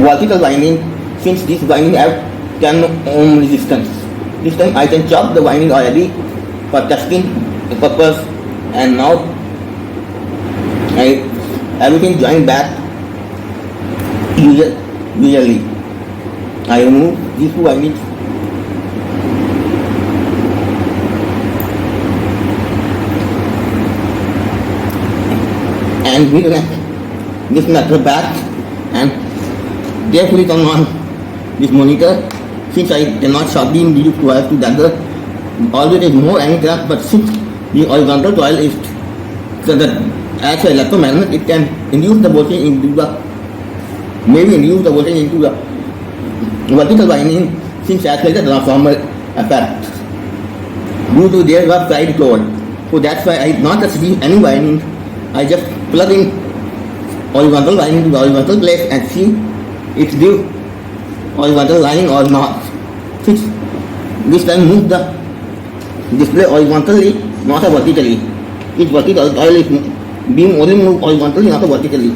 vertical winding, since this winding have 10 ohm resistance. This time I can chop the winding already for testing the purpose, and now everything joined back usually. I remove these two windings and reconnect this metal back and carefully turn on this monitor. Since I cannot sharply these two wires together, although there is no any crack, but since the horizontal coil is so that as an electromagnet, it can induce the voltage into the vertical winding, since actually the transformer effect due to their rough side cord. So that's why I not receive any winding. I just plug in horizontal winding to the horizontal place and see it gives horizontal line or not. Since this time move the display horizontally, not vertically. If vertical coil is being only moved horizontally, not vertically.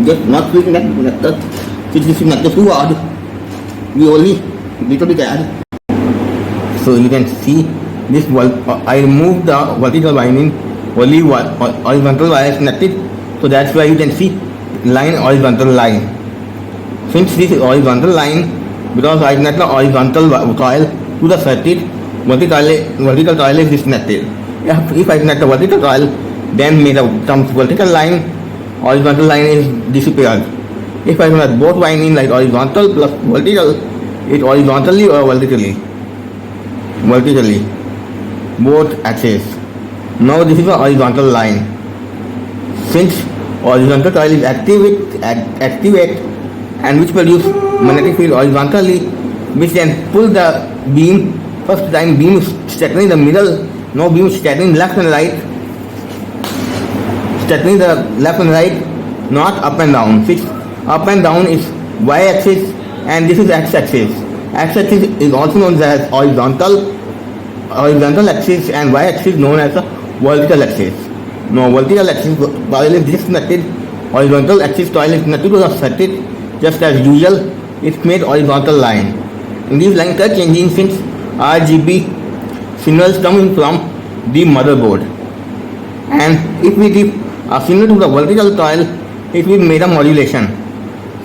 Just not quick connector. Since this is not too hard, we only little bit add. So you can see this. I remove the vertical winding, only horizontal wire is connected. So that's why you can see line horizontal line. Since this is horizontal line, because I connect the horizontal coil to the circuit, vertical coil is disconnected. If I connect the vertical coil, then may the vertical line, horizontal line is disappeared. If I connect both winding like horizontal plus vertical, it horizontally or vertically, both axes. Now this is a horizontal line. Since horizontal coil is activate and which produce magnetic field horizontally, which then pull the beam. First time beam is straightening the middle, now beam is straightening left and right, not up and down. Since up and down is y-axis and this is x-axis. X-axis is also known as horizontal axis, and y-axis known as a vertical axis. Now vertical axis coil is disconnected, horizontal axis coil is connected to the circuit just as usual. It's made horizontal line. And these lines are changing since RGB signals coming from the motherboard. And if we give a signal to the vertical coil, it will make a modulation.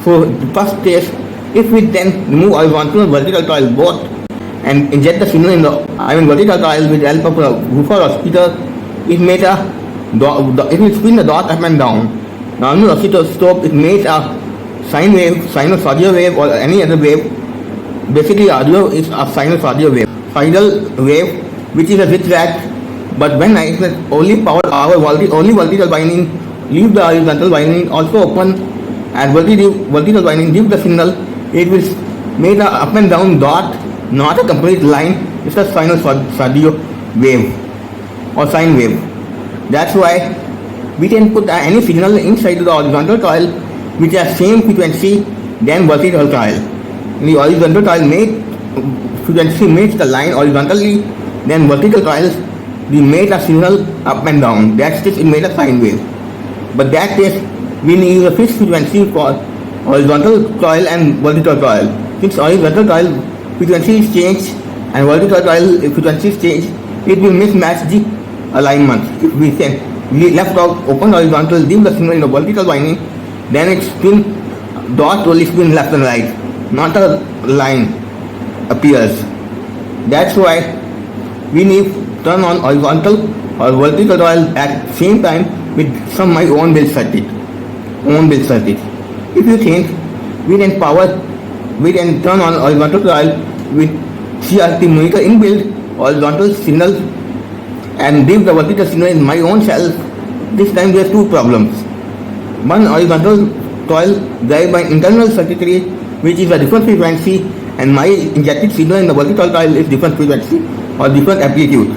So the first case, if we then remove horizontal and vertical coil both and inject the signal in the vertical coil with the help of a woofer or speaker, it makes it will spin the dot up and down. Normal oscilloscope, it makes a sine wave, sinusoidal wave or any other wave. Basically audio is a sinusoidal wave. Final wave which is a zigzag, but when I only vertical winding, leave the horizontal winding also open, and vertical winding give the signal, it will make a up and down dot, not a complete line. It's a sinusoidal wave or sine wave. That's why we can put any signal inside the horizontal coil which has same frequency than vertical coil. In the horizontal coil frequency makes the line horizontally, then vertical coils we made a signal up and down. That's just it made a sine wave. But that case we need a fixed frequency for horizontal coil and vertical coil. Since horizontal coil frequency is changed and vertical coil frequency is changed, it will mismatch the alignment. If we say left out open horizontal, leave the signal in the vertical winding, then it spin dot only spin left and right, not a line appears. That's why we need turn on horizontal or vertical coil at same time with some my own build circuit. If you think we can turn on horizontal coil with CRT monitor inbuilt horizontal signal and give the vertical signal in my own self, this time there are two problems. One, horizontal coil driven by internal circuitry which is a different frequency, and my injected signal in the vertical coil is different frequency or different amplitude.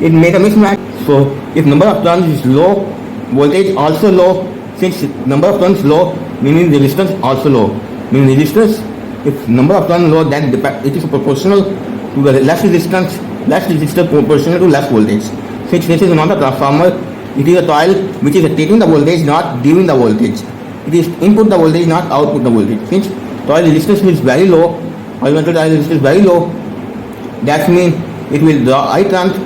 It made a mismatch. So if number of turns is low, voltage also low. Since number of turns low, meaning resistance also low. Meaning resistance, if number of turns low, then it is proportional to the less resistance proportional to less voltage. Since this is not a transformer, it is a coil which is taking the voltage, not giving the voltage. It is input the voltage, not output the voltage. Since coil resistance is very low, horizontal coil resistance is very low, that means it will draw I current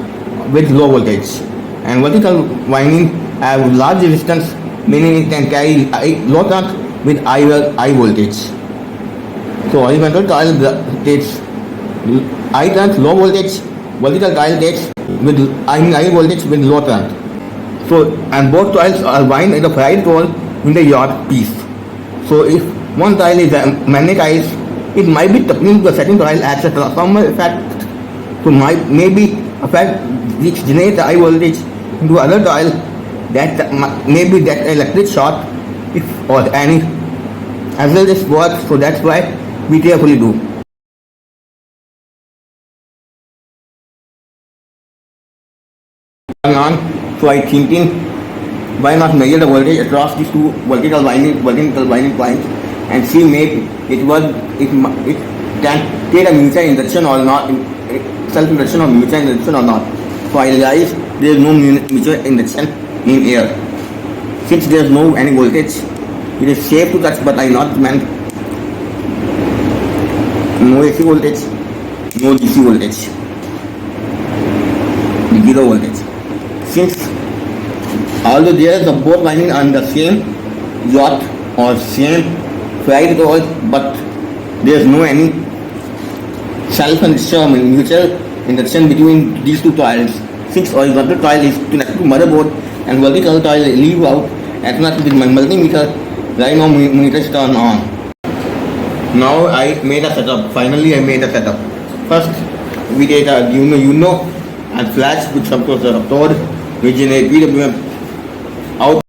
with low voltage. And vertical winding have large resistance, meaning it can carry low current with high voltage. So horizontal coil takes I current low voltage, vertical coil takes with high voltage with low current. So and both coils are wind in the ferrite core in the yard piece. So if one coil is magnetized, it might be coupling the second coil as a transformer effect. So maybe effect which generates high voltage into other coil, that maybe that electric short if or any as well this works. So that's why we carefully do. So I thinking, why not measure the voltage across these two vertical winding points and see maybe it can take a mutual induction or not, self induction or mutual induction or not. So I realized there is no mutual induction in air. Since there is no any voltage, it is safe to touch, but I not meant no AC voltage, no DC voltage, zero voltage. Since although there is a both winding on the same yacht or same ferrite core, but there is no any self induction or mutual induction between these two coils. Since horizontal coil is connected to motherboard and vertical coil leave out and connected with my multimeter, right now monitor is turned on. Now I made a setup. Finally I made a setup. First we take a Arduino and flash with some sort of code which generate PWM out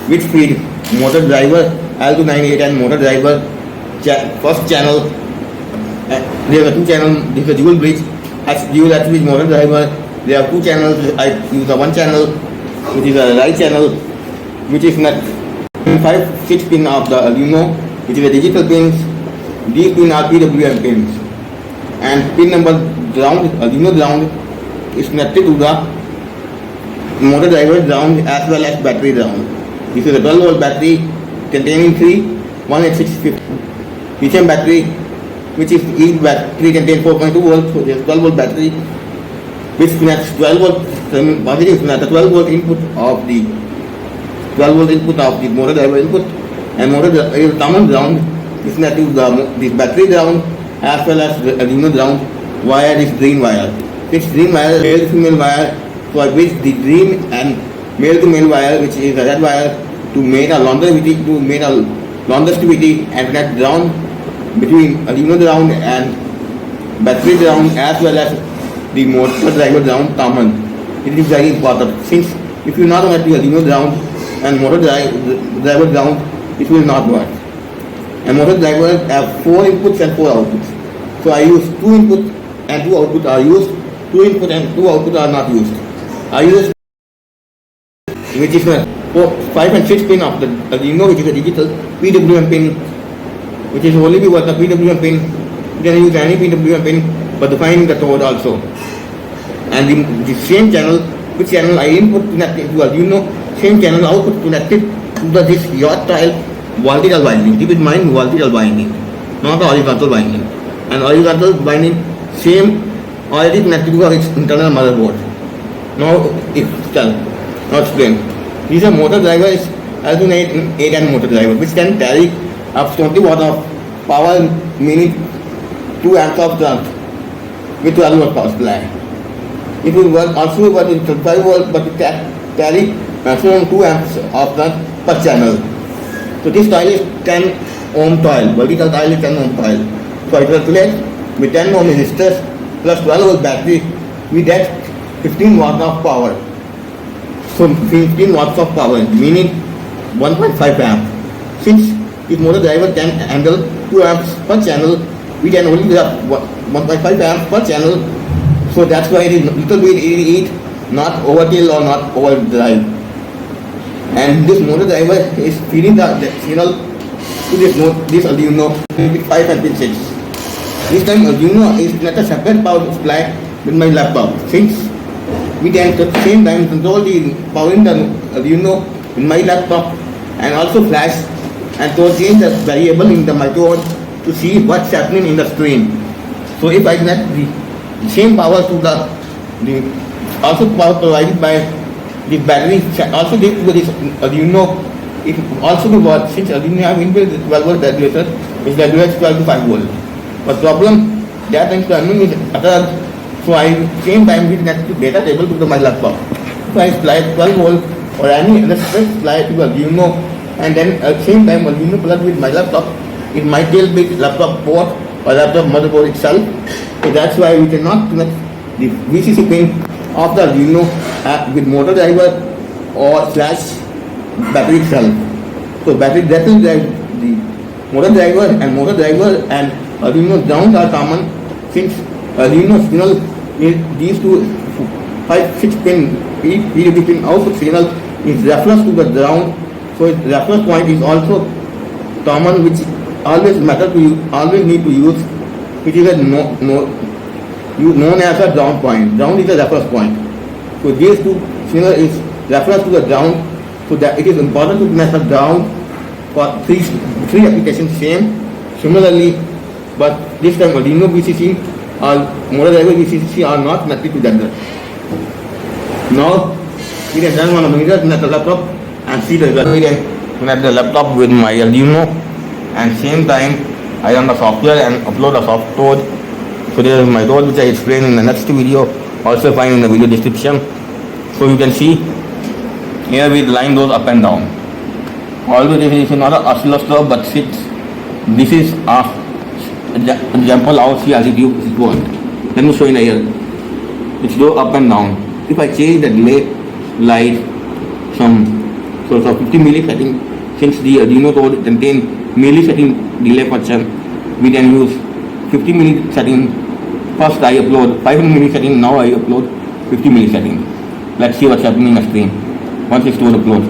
which feed motor driver l298n motor driver first channel. There are two channels. This is a dual bridge as dual bridge motor driver. There are two channels. I use the one channel which is a right channel which is not 5-6 pin of the Arduino, which is a digital pins. These pins are PWM pins, and pin number ground, Arduino ground, is connected to the motor driver ground as well as battery ground. This is a 12 volt battery containing 3 18650 lithium battery, which is each battery contains 4.2 volts. So there is 12 volt battery which connects 12 volt positive, the 12 volt input of the 12 volt input of the motor driver input, and motor is common ground is connected to this battery ground as well as the Arduino ground via this green wire. This green wire is male to female wire, for which the green and male to male wire, which is a red wire, to make a longevity and connect ground between Arduino ground and battery ground as well as the motor driver ground common. It is very important, since if you not connect the Arduino ground and motor driver ground, it will not work. And motor driver have 4 inputs and 4 outputs. So I use 2 input and 2 output are used. 2 input and 2 output are not used. I use which is 5 and 6 pin of the Arduino, which is a digital PWM pin, which is only be what the PWM pin. You can use any PWM pin, but define the code also. And the same channel, which channel I input connected to Arduino, same channel output connected to this yacht style vertical winding. Keep in mind vertical winding, not the horizontal winding. And horizontal winding same already connected to its internal motherboard. Now explain. This is a motor driver, is l298n motor driver, which can carry up to 20 watt of power, meaning 2 amps of current with 12 volt power supply. It will work also work with 5 volt, but it can carry maximum 2 amps of current per channel. So this coil is 10 ohm coil, vertical coil is 10 ohm coil. So I calculate with 10 ohm resistors plus 12 volt battery, we get 15 watts of power. So 15 watts of power, meaning 1.5 amp. Since if motor driver can handle 2 amps per channel, we can only get 1.5 amps per channel. So that's why it is little bit it not overkill or not overdrive. And this motor driver is feeding the signal to this Arduino with 5 and pin 6. This time Arduino is not a separate power supply with my laptop. Since we can at the same time control the power in the Arduino in my laptop and also flash and to change the variable in the microphone to see what's happening in the screen. So if I connect the same power to the also power provided by the battery, also this Arduino, it also will work since Arduino have inbuilt the 12 volt regulator, which regulates 12 to 5 volt. But problem that time turning is other, so I same time we connect the data table to my laptop. So I supply 12 volt or any other supply to Arduino, and then at the same time Arduino plug with my laptop. It might deal with laptop port or laptop motherboard itself. So that's why we cannot connect the VCC pin of the Arduino with motor driver or slash battery itself. So battery that will drive the motor driver and Arduino ground are common, since Arduino signal is these two 5-6 pin PWD pin output signal is reference to the ground. So its reference point is also common, which always matter to you, always need to use, which is known as a ground point. Ground is a reference point. So these two signal is reference to the ground. So that it is important to connect the ground for three applications same. Similarly, but this time Arduino VCC or motor driver VCC are not connected together. Now we can run one of the meters connect the laptop and see the result. We can connect the laptop with my Arduino, and same time I run the software and upload the soft code. So this is my code which I explain in the next video, also find in the video description. So you can see here we line those up and down. Although this is not an oscilloscope, but this is a example how CRT is work. Let me show you here. It's go up and down. If I change the delay like some sort of 50 millisecond, since the Arduino code contains millisecond delay function, we can use 50 millisecond. First I upload 500 millisecond, now I upload 50 millisecond. Let's see what's happening on the screen once it's stored upload.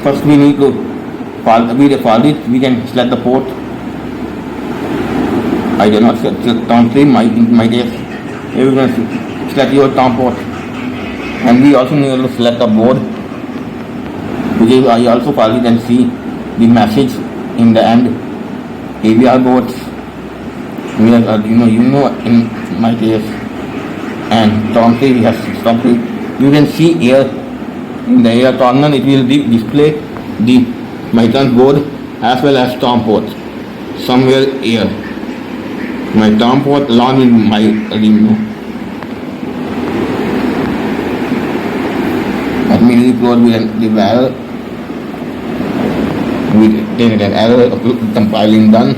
First we need to follow it. We can select the port. I did not select term frame in my case. Here we can select your term port, and we also need to select the board, which is I also follow it and see the message in the end. AVR boards, we have Arduino in my case, and term frame we have term frame. You can see here in the air corner it will display the my board as well as term port somewhere here. My term port along with my Arduino. Let me reload with the error. We take an error, compiling done,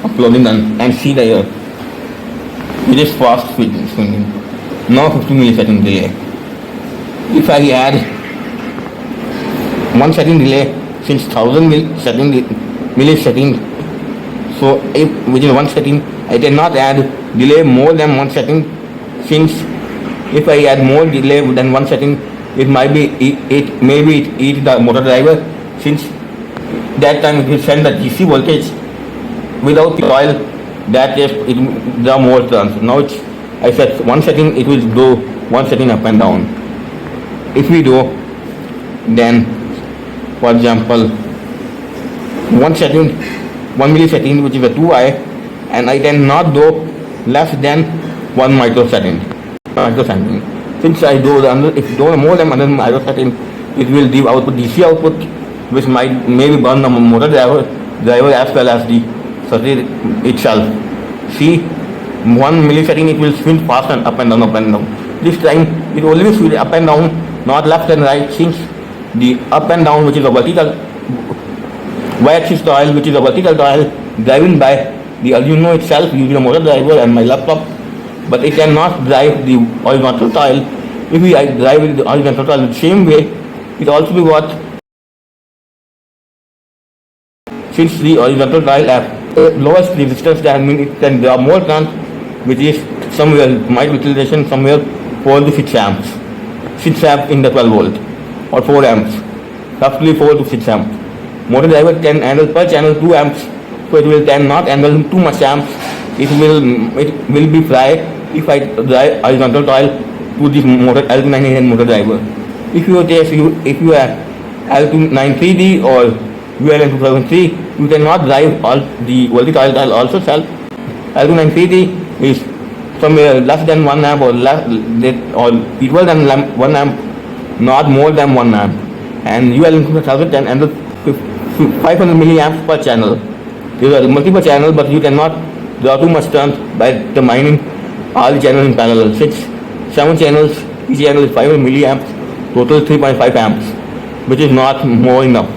uploading done, and see the error. It is fast swinging. Now 50 millisecond delay. If I add 1 second delay, since 1000 millisecond, so if within 1 second I cannot add delay more than 1 second, since if I add more delay than 1 second, it might be it eat the motor driver, since that time it will send the DC voltage without the coil. That is it the more turns. Now it's, I said 1 second, it will go 1 second up and down. If we do, then for example 1 second, 1 millisecond, which is a 2i, and I cannot do less than 1 microsecond. Since I do if do more than 1 microsecond, it will give output DC output, which might maybe burn the motor driver as well as the circuit itself. See, 1 millisecond it will swing fast and up and down. This time it always swing up and down, not left and right, since the up and down, which is a vertical y-axis coil, which is a vertical coil driven by the Arduino itself using a motor driver and my laptop, but it cannot drive the horizontal coil. If we drive the horizontal coil the same way, it also be what, since the horizontal coil have lowest resistance, that means it can draw more current, which is somewhere might utilization somewhere 4 to 6 amps. 6 amps in the 12 volt or 4 amps, roughly 4 to 6 amps. Motor driver can handle per channel 2 amps, so it will cannot handle too much amps. It will be fry if I drive horizontal coil to this motor l298n motor driver. If you L293D or ULN2003, you cannot drive all the voltage tile also cell. L293D is somewhere less than 1 amp or equal than 1 amp, not more than 1 amp. And ULN2000 can handle 500 milliamps per channel. There are multiple channels, but you cannot draw too much current by combining all the channels in parallel. 7 channels, each channel is 500 milliamps, total 3.5 amps, which is not more enough.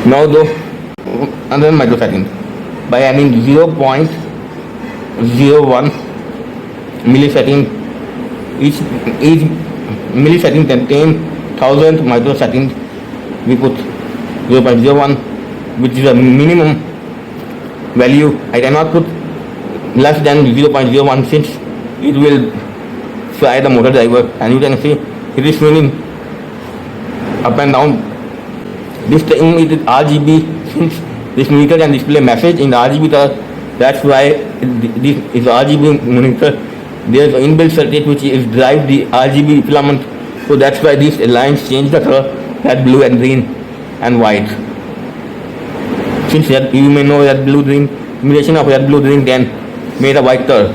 Now though, another microsecond, by adding 0.01 millisecond, each millisecond contains 1000 microseconds. We put 0.01, which is a minimum value. I cannot put less than 0.01 since it will fry the motor driver, and you can see it is swinging up and down. This thing is RGB, since this meter can display message in the RGB color. That's why this is RGB monitor. There is an inbuilt circuit which is drive the RGB filament. So that's why these lines change the color, red, blue and green and white. Since you may know that blue green, combination of red, blue, green can make a white color.